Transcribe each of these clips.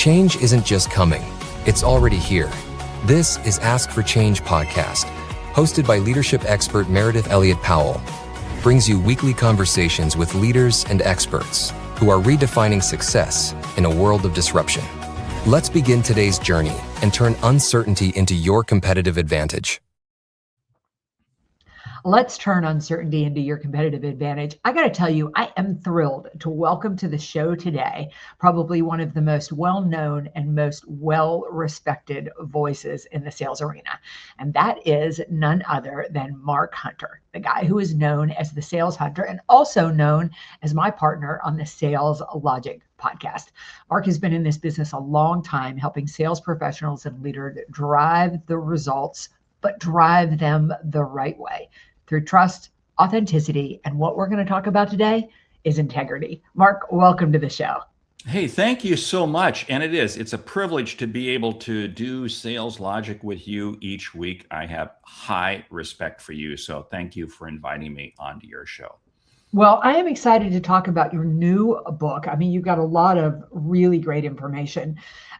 Change isn't just coming, it's already here. This is Ask for Change podcast, hosted by leadership expert Meridith Powell, brings you weekly conversations with leaders and experts who are redefining success in a world of disruption. Let's begin today's journey and turn uncertainty into your competitive advantage. Let's turn uncertainty into your competitive advantage. I got to tell you, I am thrilled to welcome to the show today, probably one of the most well-known and most well-respected voices in the sales arena. And that is none other than Mark Hunter, the guy who is known as the Sales Hunter and also known as my partner on the Sales Logic podcast. Mark has been in this business a long time, helping sales professionals and leaders drive the results, but drive them the right way through trust, authenticity, and what we're going to talk about today is integrity. Mark, welcome to the show. Hey, thank you so much. And it's a privilege to be able to do Sales Logic with you each week. I have high respect for you. So thank you for inviting me onto your show. Well, I am excited to talk about your new book. I mean, you've got a lot of really great information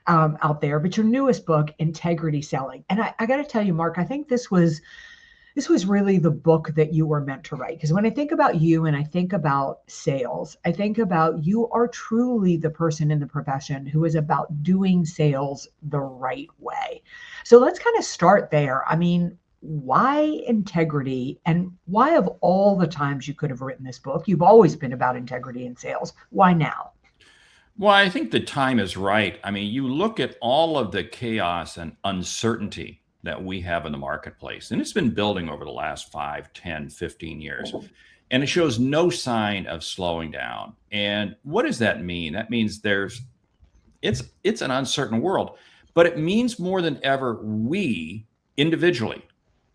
out there, but your newest book, Integrity Selling. And I got to tell you, Mark, I think this was really the book that you were meant to write. Because when I think about you and I think about sales, I think about you are truly the person in the profession who is about doing sales the right way. So let's kind of start there. I mean, why integrity, and why of all the times you could have written this book, you've always been about integrity in sales. Why now? Well, I think the time is right. I mean, you look at all of the chaos and uncertainty that we have in the marketplace, and it's been building over the last 5, 10, 15 years, and it shows no sign of slowing down. And what does that mean? That means it's an uncertain world, but it means more than ever, we individually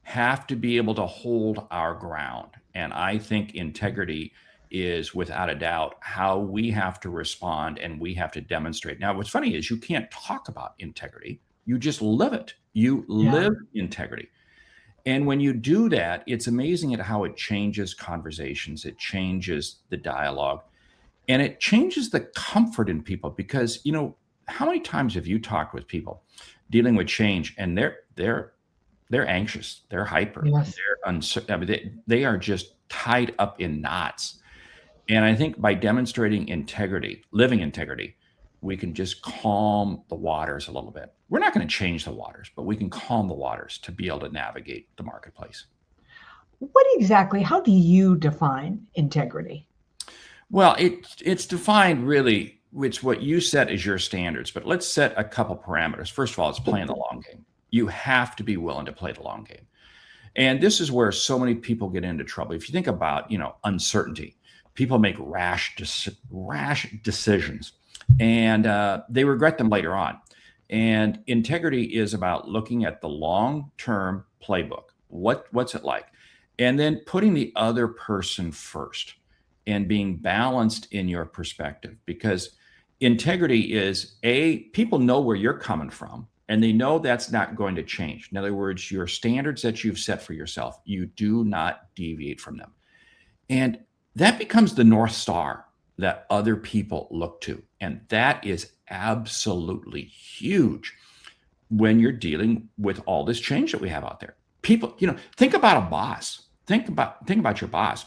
have to be able to hold our ground. And I think integrity is without a doubt how we have to respond and we have to demonstrate. Now, what's funny is you can't talk about integrity. You just live it. You live integrity. And when you do that, it's amazing at how it changes conversations. It changes the dialogue and it changes the comfort in people because, you know, how many times have you talked with people dealing with change and they're anxious, they're hyper, they're uncertain. I mean, they are just tied up in knots. And I think by demonstrating integrity, living integrity, we can just calm the waters a little bit. We're not going to change the waters, but we can calm the waters to be able to navigate the marketplace. How do you define integrity? Well, it's defined really, it's what you set as your standards, but let's set a couple parameters. First of all, it's playing the long game. You have to be willing to play the long game. And this is where so many people get into trouble. If you think about, uncertainty, people make rash decisions and they regret them later on. And integrity is about looking at the long-term playbook. What's it like? And then putting the other person first and being balanced in your perspective, because integrity is people know where you're coming from and they know that's not going to change. In other words, your standards that you've set for yourself, you do not deviate from them. And that becomes the North Star that other people look to. And that is absolutely huge when you're dealing with all this change that we have out there. People, think about a boss. Think about your boss.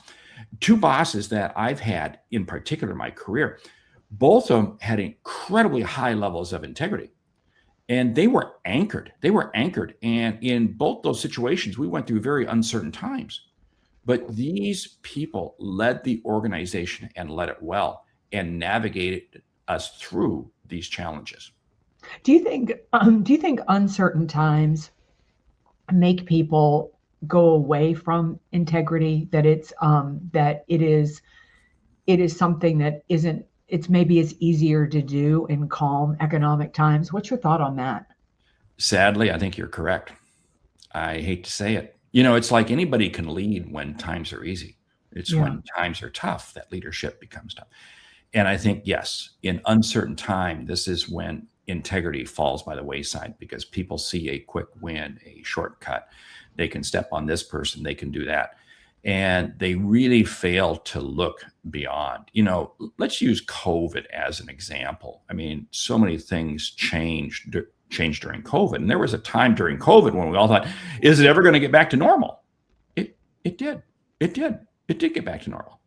Two bosses that I've had in particular in my career, both of them had incredibly high levels of integrity. And they were anchored. And in both those situations, we went through very uncertain times. But these people led the organization and led it well and navigated us through these challenges. Do you think uncertain times make people go away from integrity? That it is something that isn't. It's maybe it's easier to do in calm economic times. What's your thought on that? Sadly, I think you're correct. I hate to say it. It's like anybody can lead when times are easy. It's when times are tough that leadership becomes tough. And I think, yes, in uncertain time, this is when integrity falls by the wayside because people see a quick win, a shortcut. They can step on this person, they can do that. And they really fail to look beyond. Let's use COVID as an example. I mean, so many things changed during COVID. And there was a time during COVID when we all thought, is it ever going to get back to normal? It did. It did. It did get back to normal.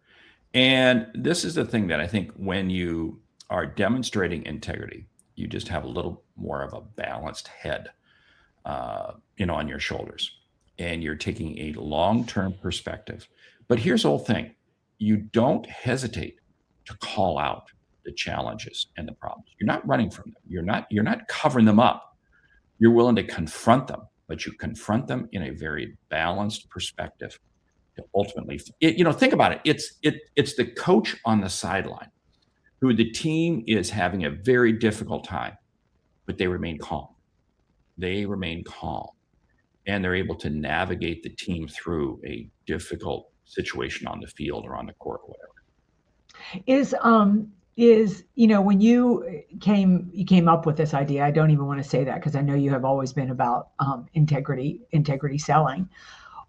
And this is the thing that I think when you are demonstrating integrity, you just have a little more of a balanced head, on your shoulders. And you're taking a long-term perspective. But here's the whole thing. You don't hesitate to call out the challenges and the problems. You're not running from them. You're not covering them up. You're willing to confront them, but you confront them in a very balanced perspective to ultimately, think about it. It's the coach on the sideline who the team is having a very difficult time, but they remain calm. They remain calm. And they're able to navigate the team through a difficult situation on the field or on the court, or whatever. When you came up with this idea, I don't even want to say that because I know you have always been about integrity selling.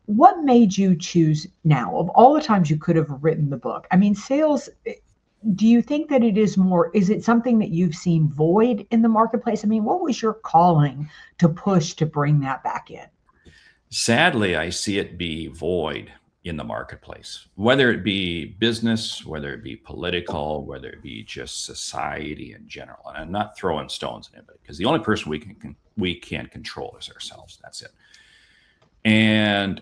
What made you choose now of all the times you could have written the book? I mean, sales, do you think that is it something that you've seen void in the marketplace? I mean, what was your calling to push to bring that back in? Sadly, I see it be void in the marketplace, whether it be business, whether it be political, whether it be just society in general. And I'm not throwing stones at anybody because the only person we can control is ourselves. That's it. And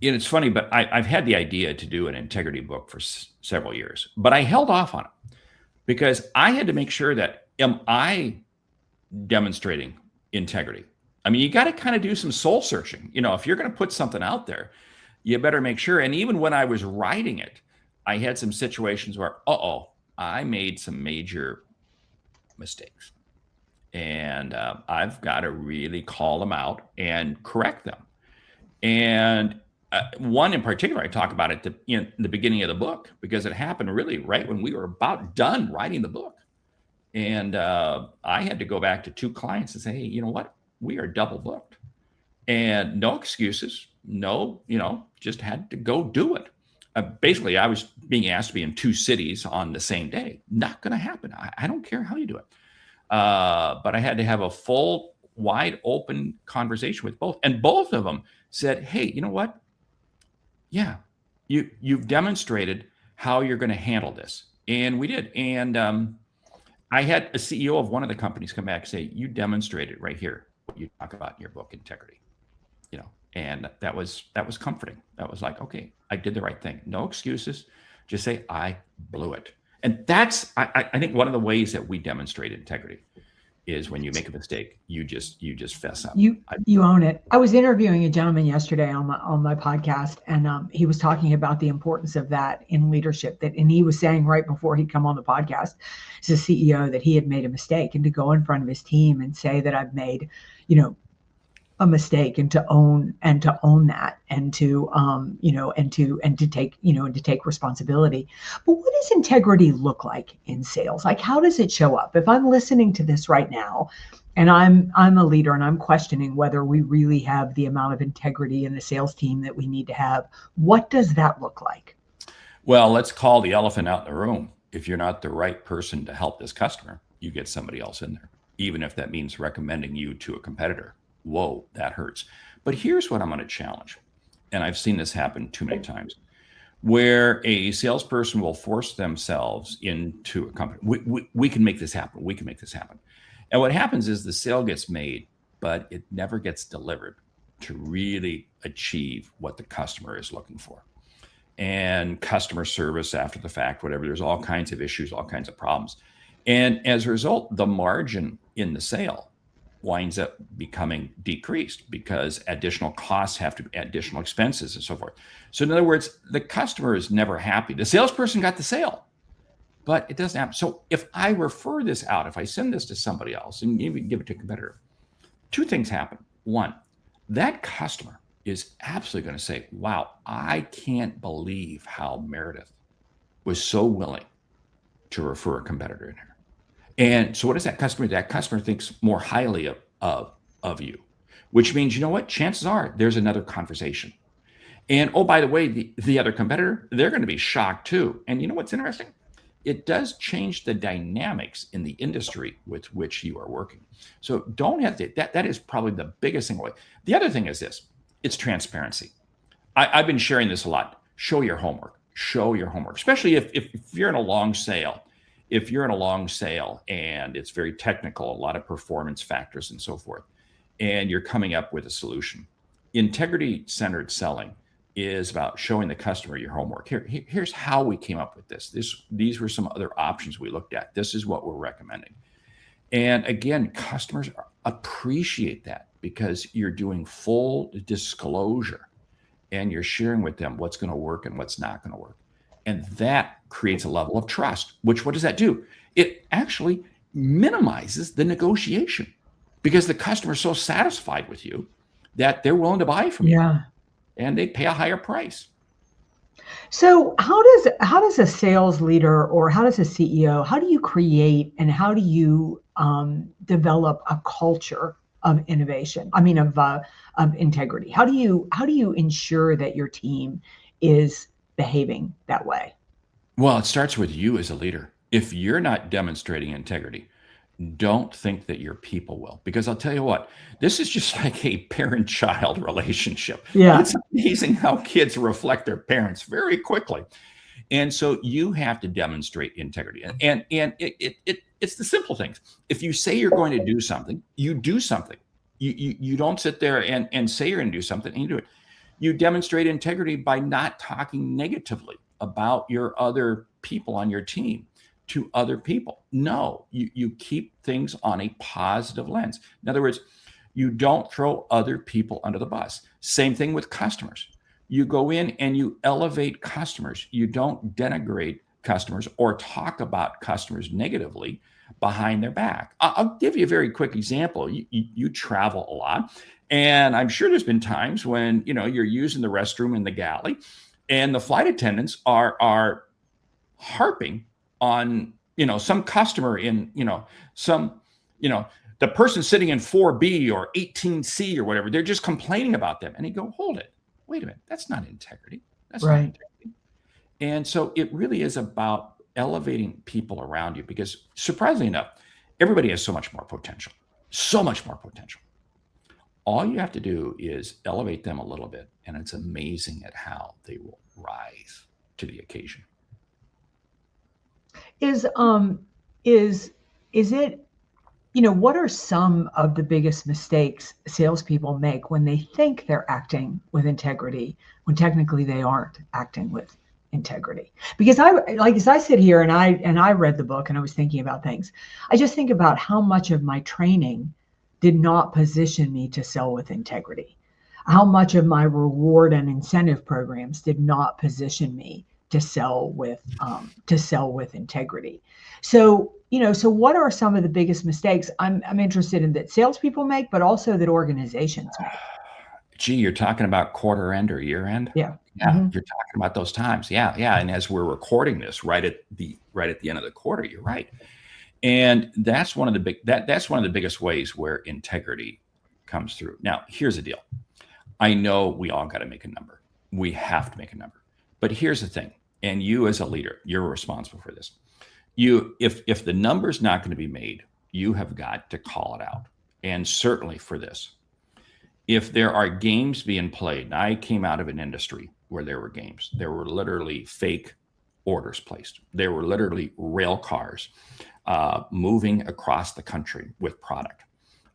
it's funny, but I've had the idea to do an integrity book for several years, but I held off on it because I had to make sure that am I demonstrating integrity? I mean, you got to kind of do some soul searching. If you're going to put something out there, you better make sure. And even when I was writing it, I had some situations where, I made some major mistakes. And I've got to really call them out and correct them. And one in particular, I talk about it in the beginning of the book because it happened really right when we were about done writing the book. And I had to go back to 2 clients and say, hey, you know what? We are double booked and no excuses. No, just had to go do it. Basically, I was being asked to be in 2 cities on the same day. Not going to happen. I don't care how you do it. But I had to have a full, wide open conversation with both. And both of them said, hey, you know what? Yeah, you've demonstrated how you're going to handle this. And we did. And I had a CEO of one of the companies come back and say, you demonstrated right here what you talk about in your book, integrity. And that was comforting. That was like, okay, I did the right thing. No excuses. Just say, I blew it. And that's, I think one of the ways that we demonstrate integrity is when you make a mistake, you just fess up. You own it. I was interviewing a gentleman yesterday on my podcast, and he was talking about the importance of that in leadership. And he was saying right before he'd come on the podcast, as a CEO, that he had made a mistake, and to go in front of his team and say that I've made, a mistake, and to own that, and to take responsibility. But what does integrity look like in sales? Like, how does it show up? If I'm listening to this right now and I'm a leader and I'm questioning whether we really have the amount of integrity in the sales team that we need to have, what does that look like? Well, let's call the elephant out in the room. If you're not the right person to help this customer, you get somebody else in there, even if that means recommending you to a competitor. Whoa, that hurts. But here's what I'm going to challenge. And I've seen this happen too many times, where a salesperson will force themselves into a company. We can make this happen. We can make this happen. And what happens is the sale gets made, but it never gets delivered to really achieve what the customer is looking for. And customer service after the fact, whatever, there's all kinds of issues, all kinds of problems. And as a result, the margin in the sale winds up becoming decreased because additional costs have to be additional expenses and so forth. So in other words, the customer is never happy. The salesperson got the sale, but it doesn't happen. So if I refer this out, if I send this to somebody else and even give it to a competitor, 2 things happen. 1, that customer is absolutely going to say, wow, I can't believe how Meridith was so willing to refer a competitor in here. And so what does that customer do? That customer thinks more highly of you, which means, you know what? Chances are there's another conversation. And oh, by the way, the other competitor, they're going to be shocked too. And you know what's interesting? It does change the dynamics in the industry with which you are working. So don't hesitate. That is probably the biggest thing. The other thing is this: it's transparency. I've been sharing this a lot. Show your homework. Show your homework, especially if you're in a long sale. If you're in a long sale and it's very technical, a lot of performance factors and so forth, and you're coming up with a solution. Integrity-centered selling is about showing the customer your homework. Here's how we came up with this. These were some other options we looked at. This is what we're recommending. And again, customers appreciate that because you're doing full disclosure and you're sharing with them what's going to work and what's not going to work. And that creates a level of trust, which what does that do? It actually minimizes the negotiation because the customer is so satisfied with you that they're willing to buy from you. Yeah. And they pay a higher price. So how does a sales leader or how does a CEO, how do you create and how do you develop a culture of innovation? I mean, of integrity. How do you ensure that your team is behaving that way? Well, it starts with you as a leader. If you're not demonstrating integrity, don't think that your people will, because I'll tell you what, this is just like a parent-child relationship. Yeah. It's amazing how kids reflect their parents very quickly. And so you have to demonstrate integrity. And it's the simple things. If you say you're going to do something, you do something. You don't sit there and say you're going to do something and you do it. You demonstrate integrity by not talking negatively about your other people on your team to other people. No, you keep things on a positive lens. In other words, you don't throw other people under the bus. Same thing with customers. You go in and you elevate customers. You don't denigrate customers or talk about customers negatively behind their back. I'll give you a very quick example. You travel a lot, and I'm sure there's been times when you're using the restroom in the galley, and the flight attendants are harping on some customer in the person sitting in 4B or 18C or whatever. They're just complaining about them, and you go, hold it, wait a minute, that's not integrity. That's Right. not integrity. And so it really is about elevating people around you, because surprisingly enough, everybody has so much more potential. All you have to do is elevate them a little bit, and it's amazing at how they will rise to the occasion. Is it, what are some of the biggest mistakes salespeople make when they think they're acting with integrity when technically they aren't acting with integrity? Because as I sit here and I read the book and I was thinking about things, I just think about how much of my training did not position me to sell with integrity. How much of my reward and incentive programs did not position me to sell with integrity. So what are some of the biggest mistakes I'm interested in that salespeople make, but also that organizations make? Gee, you're talking about quarter end or year end? Yeah. Yeah, You're talking about those times. Yeah. And as we're recording this right at the end of the quarter, you're right. And that's one of the biggest ways where integrity comes through. Now, here's the deal. I know we all got to make a number. We have to make a number. But here's the thing. And you as a leader, you're responsible for this. If the number's not going to be made, you have got to call it out. And certainly for this, if there are games being played, and I came out of an industry where there were games, there were literally fake orders placed. There were literally rail cars moving across the country with product.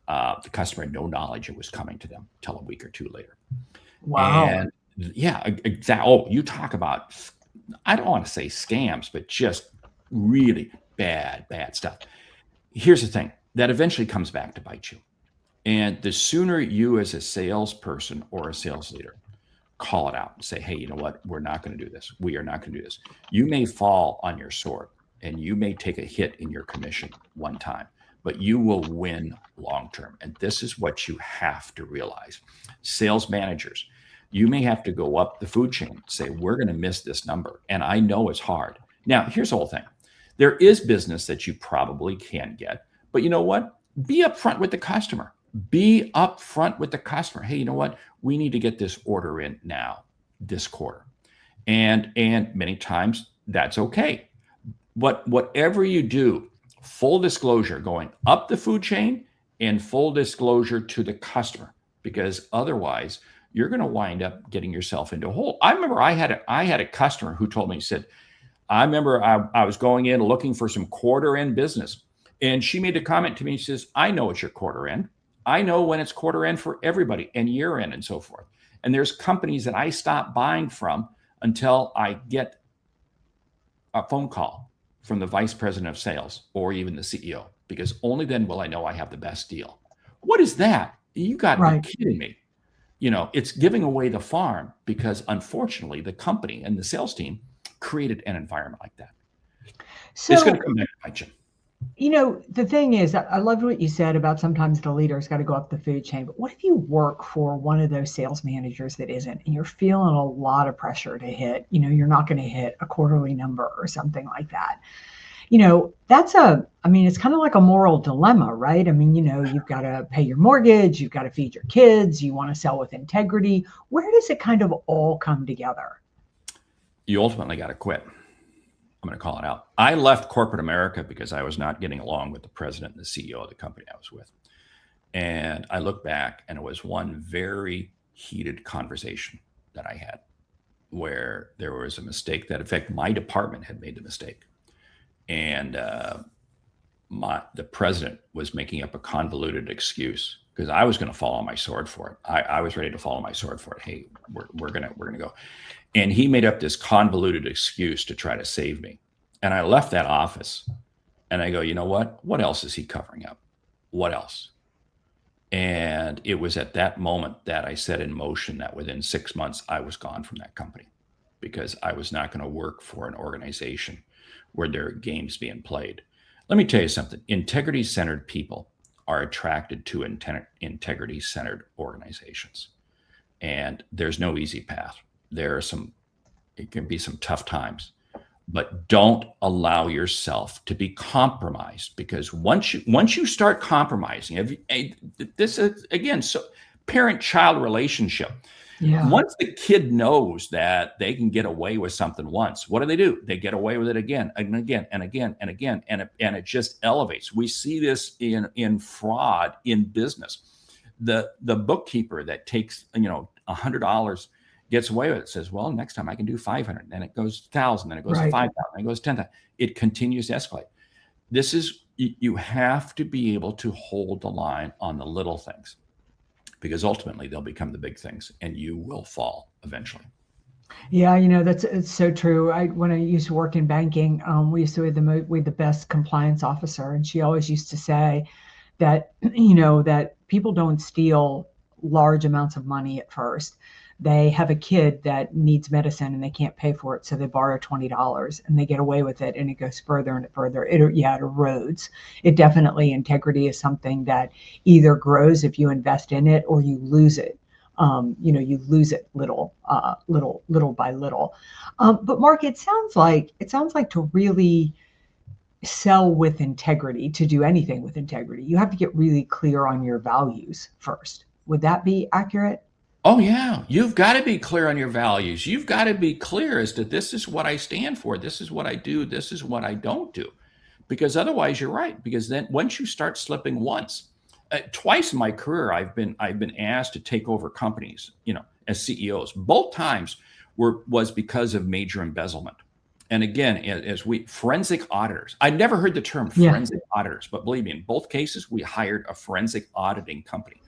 The customer had no knowledge it was coming to them till a week or two later. Wow. And yeah, exactly. Oh, you talk about, I don't want to say scams, but just really bad stuff. Here's the thing, that eventually comes back to bite you. And the sooner you as a salesperson or a sales leader call it out and say, hey, you know what? We're not going to do this. We are not going to do this. You may fall on your sword and you may take a hit in your commission one time, but you will win long-term. And this is what you have to realize. Sales managers, you may have to go up the food chain and say, we're going to miss this number. And I know it's hard. Now, here's the whole thing. There is business that you probably can get, but you know what? Be upfront with the customer. Be upfront with the customer. Hey, you know what? We need to get this order in now. this quarter. And many times that's okay. But whatever you do, full disclosure going up the food chain and full disclosure to the customer, because otherwise you're going to wind up getting yourself into a hole. I remember I had a customer who told me, he said, I remember I was going in looking for some quarter end business. And she made a comment to me. She says, I know it's your quarter end. I know when it's quarter end for everybody and year end and so forth. And there's companies that I stop buying from until I get a phone call from the vice president of sales or even the CEO, because only then will I know I have the best deal. What is that? You got to be kidding me. It's giving away the farm, because unfortunately the company and the sales team created an environment like that. So it's going to come back to bite you. The thing is, I loved what you said about sometimes the leader's got to go up the food chain. But what if you work for one of those sales managers that isn't, and you're feeling a lot of pressure to hit, you're not going to hit a quarterly number or something like that. It's kind of like a moral dilemma, right? You've got to pay your mortgage, you've got to feed your kids, you want to sell with integrity. Where does it kind of all come together? You ultimately got to quit. I'm going to call it out. I left corporate America because I was not getting along with the president and the CEO of the company I was with. And I look back, and it was one very heated conversation that I had where there was a mistake that, in fact, my department had made the mistake. And the president was making up a convoluted excuse, because I was going to fall on my sword for it. I was ready to fall on my sword for it. Hey, we're gonna go. And he made up this convoluted excuse to try to save me. And I left that office and I go, you know what? What else is he covering up? What else? And it was at that moment that I set in motion that within 6 months, I was gone from that company, because I was not going to work for an organization where there are games being played. Let me tell you something. Integrity-centered people are attracted to integrity-centered organizations. And there's no easy path. It can be some tough times, but don't allow yourself to be compromised, because once you start compromising, this is again, so parent-child relationship. Yeah. Once the kid knows that they can get away with something once, what do? They get away with it again and again and again and again, and it just elevates. We see this in fraud in business. The bookkeeper that takes $100 gets away with it, says, well, next time I can do 500, then it goes 1,000, then it goes 5,000, then it goes 10,000. It continues to escalate. You have to be able to hold the line on the little things, because ultimately they'll become the big things and you will fall eventually. Yeah, it's so true. When I used to work in banking, we used to have the best compliance officer, and she always used to say that, that people don't steal large amounts of money at first. They have a kid that needs medicine and they can't pay for it, so they borrow $20 and they get away with it, and it goes further and further. It erodes. It definitely, integrity is something that either grows if you invest in it, or you lose it. You lose it little by little. But Mark, it sounds like to really sell with integrity, to do anything with integrity, you have to get really clear on your values first. Would that be accurate? Oh, yeah. You've got to be clear on your values. You've got to be clear as to, this is what I stand for. This is what I do. This is what I don't do. Because otherwise, you're right. Because then once you start slipping once, twice in my career, I've been asked to take over companies, as CEOs. Both times was because of major embezzlement. And again, forensic auditors, I'd never heard the term forensic auditors, but believe me, in both cases, we hired a forensic auditing company.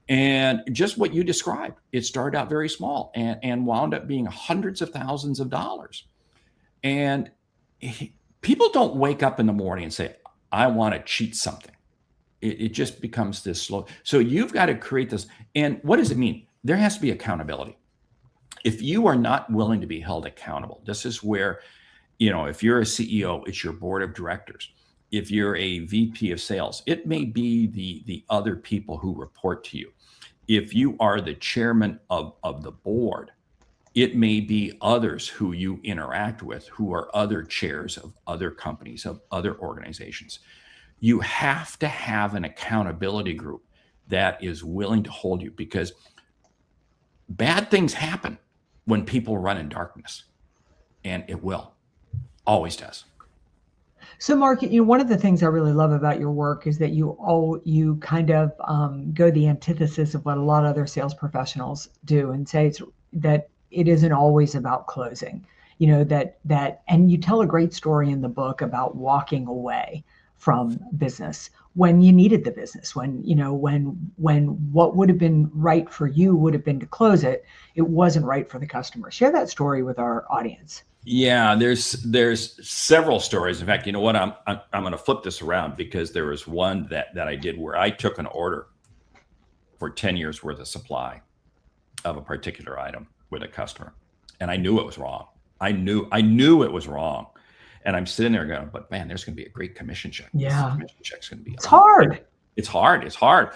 And just what you described, it started out very small and wound up being hundreds of thousands of dollars. And people don't wake up in the morning and say, I want to cheat something. It just becomes this slow. So you've got to create this. And what does it mean? There has to be accountability. If you are not willing to be held accountable, this is where, if you're a CEO, it's your board of directors. If you're a VP of sales, it may be the other people who report to you. If you are the chairman of the board, it may be others who you interact with, who are other chairs of other companies, of other organizations. You have to have an accountability group that is willing to hold you, because bad things happen when people run in darkness, and it will, always does. So, Mark, one of the things I really love about your work is that you kind of go the antithesis of what a lot of other sales professionals do, and say that it isn't always about closing. And you tell a great story in the book about walking away from business when you needed the business, when what would have been right for you would have been to close it. It wasn't right for the customer. Share that story with our audience. Yeah, there's several stories. In fact, you know what? I'm going to flip this around, because there was one that I did where I took an order for 10 years worth of supply of a particular item with a customer, and I knew it was wrong. I knew it was wrong, and I'm sitting there going, "But man, there's going to be a great commission check. Yeah, this commission check's going to be. It's hard. It's hard."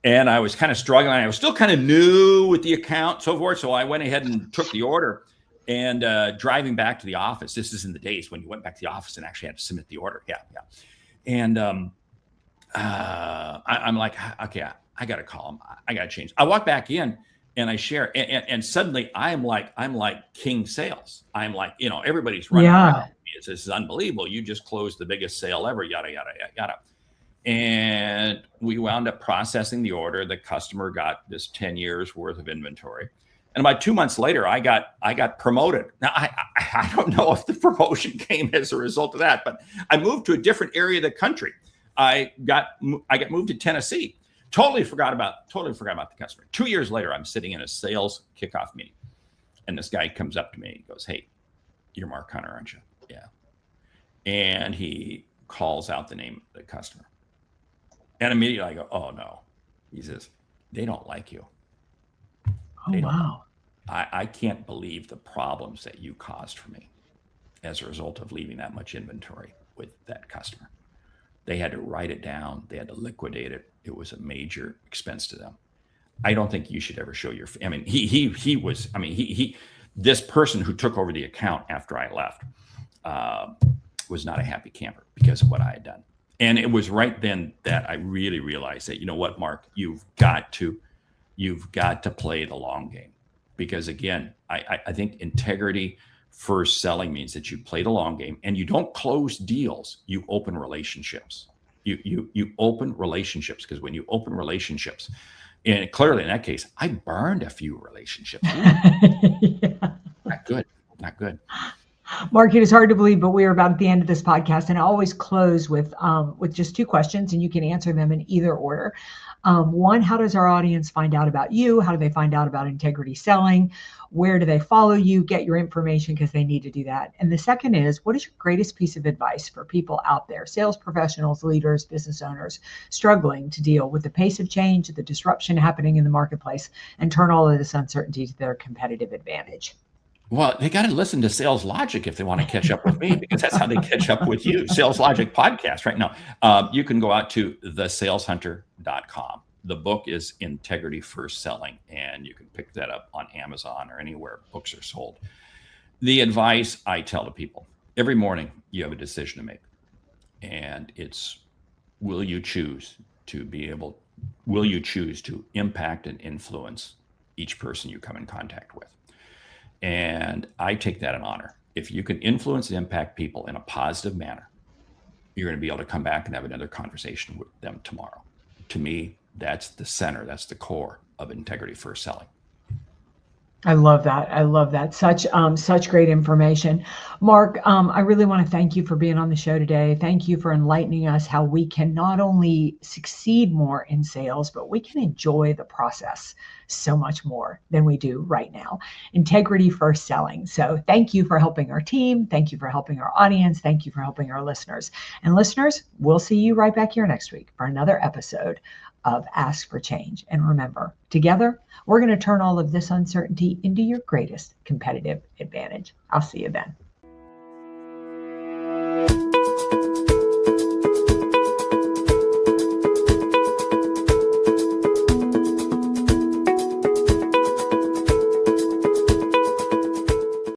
And I was kind of struggling. I was still kind of new with the account, so forth. So I went ahead and took the order. And driving back to the office, this is in the days when you went back to the office and actually had to submit the order. Yeah. And I'm like, okay, I got to call him. I got to change. I walk back in and I share, and suddenly I'm like king sales. I'm like, everybody's running around. This is unbelievable. You just closed the biggest sale ever, yada, yada, yada. And we wound up processing the order. The customer got this 10 years worth of inventory. And about 2 months later, I got promoted. Now, I don't know if the promotion came as a result of that, but I moved to a different area of the country. I got moved to Tennessee. Totally forgot about the customer. 2 years later, I'm sitting in a sales kickoff meeting, and this guy comes up to me. He goes, "Hey, you're Mark Hunter, aren't you?" "Yeah." And he calls out the name of the customer. And immediately I go, "Oh no." He says, "They don't like you." Oh, wow. I can't believe the problems that you caused for me as a result of leaving that much inventory with that customer. They had to write it down. They had to liquidate it. It was a major expense to them. I don't think you should ever show your, this person who took over the account after I left was not a happy camper because of what I had done. And it was right then that I really realized that, you know what, Mark, you've got to play the long game, because again, I think integrity first selling means that you play the long game and you don't close deals. You open relationships. You open relationships, because when you open relationships, and clearly in that case, I burned a few relationships. Yeah. Not good. Mark, it is hard to believe, but we are about at the end of this podcast, and I always close with just two questions, and you can answer them in either order. One, how does our audience find out about you? How do they find out about integrity selling? Where do they follow you, get your information, because they need to do that? And the second is, what is your greatest piece of advice for people out there, sales professionals, leaders, business owners, struggling to deal with the pace of change, the disruption happening in the marketplace, and turn all of this uncertainty to their competitive advantage? Well, they got to listen to Sales Logic if they want to catch up with me, because that's how they catch up with you. Sales Logic podcast right now. You can go out to thesaleshunter.com. The book is Integrity First Selling, and you can pick that up on Amazon or anywhere books are sold. The advice I tell to people, every morning you have a decision to make, and it's, will you choose to impact and influence each person you come in contact with? And I take that in honor. If you can influence and impact people in a positive manner, you're going to be able to come back and have another conversation with them tomorrow. To me, that's the center, that's the core of integrity first selling. I love that. Such great information. Mark, I really want to thank you for being on the show today. Thank you for enlightening us how we can not only succeed more in sales, but we can enjoy the process so much more than we do right now. Integrity first selling. So thank you for helping our team. Thank you for helping our audience. Thank you for helping our listeners. And listeners, we'll see you right back here next week for another episode of Ask for Change. And remember, together, we're going to turn all of this uncertainty into your greatest competitive advantage. I'll see you then.